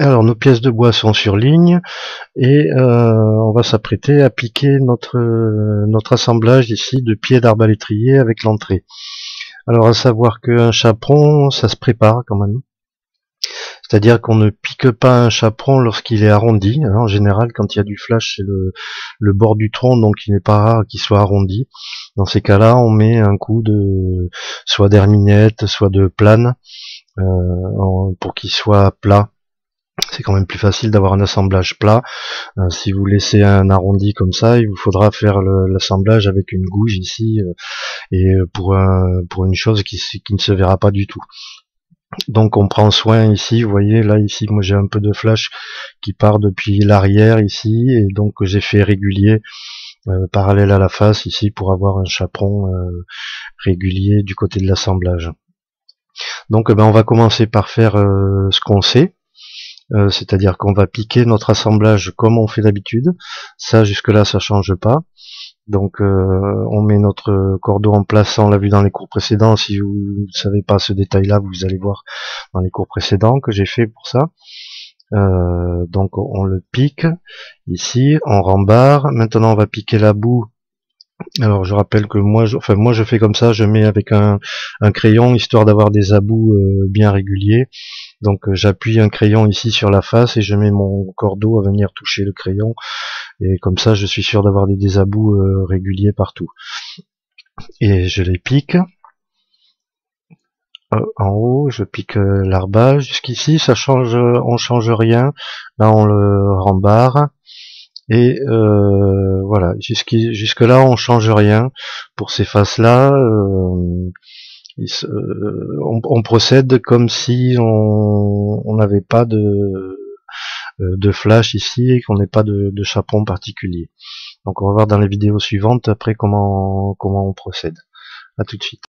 Alors nos pièces de bois sont sur ligne et on va s'apprêter à piquer notre assemblage ici de pieds d'arbalétrier avec l'entrée. Alors à savoir qu'un chaperon, ça se prépare quand même. C'est-à-dire qu'on ne pique pas un chaperon lorsqu'il est arrondi. En général, quand il y a du flash, c'est le bord du tronc, donc il n'est pas rare qu'il soit arrondi. Dans ces cas-là, on met un coup de soit d'herminette, soit de plane, pour qu'il soit plat. C'est quand même plus facile d'avoir un assemblage plat. Si vous laissez un arrondi comme ça, il vous faudra faire l'assemblage avec une gouge ici, et pour une chose qui ne se verra pas du tout. Donc on prend soin ici, vous voyez là ici, moi j'ai un peu de flash qui part depuis l'arrière ici, et donc j'ai fait régulier parallèle à la face ici pour avoir un chaperon régulier du côté de l'assemblage. Donc on va commencer par faire ce qu'on sait. C'est-à-dire qu'on va piquer notre assemblage comme on fait d'habitude. Ça, jusque-là, ça change pas. Donc, on met notre cordeau en place, on l'a vu dans les cours précédents. Si vous ne savez pas ce détail-là, vous allez voir dans les cours précédents que j'ai fait pour ça. Donc, on le pique ici, on rembarre. Maintenant, on va piquer la boue. Alors, je rappelle que moi, je fais comme ça. Je mets avec un crayon, histoire d'avoir des abous bien réguliers. Donc j'appuie un crayon ici sur la face et je mets mon cordeau à venir toucher le crayon, et comme ça je suis sûr d'avoir des abous réguliers partout. Et je les pique. En haut, je pique l'arbage. Jusqu'ici, ça change, on change rien. Là, on le rembarre. Et voilà, jusque là, on change rien. Pour ces faces-là, on procède comme si on n'avait pas de flash ici et qu'on n'ait pas de chaperon particulier. Donc on va voir dans les vidéos suivantes après comment on procède. À tout de suite.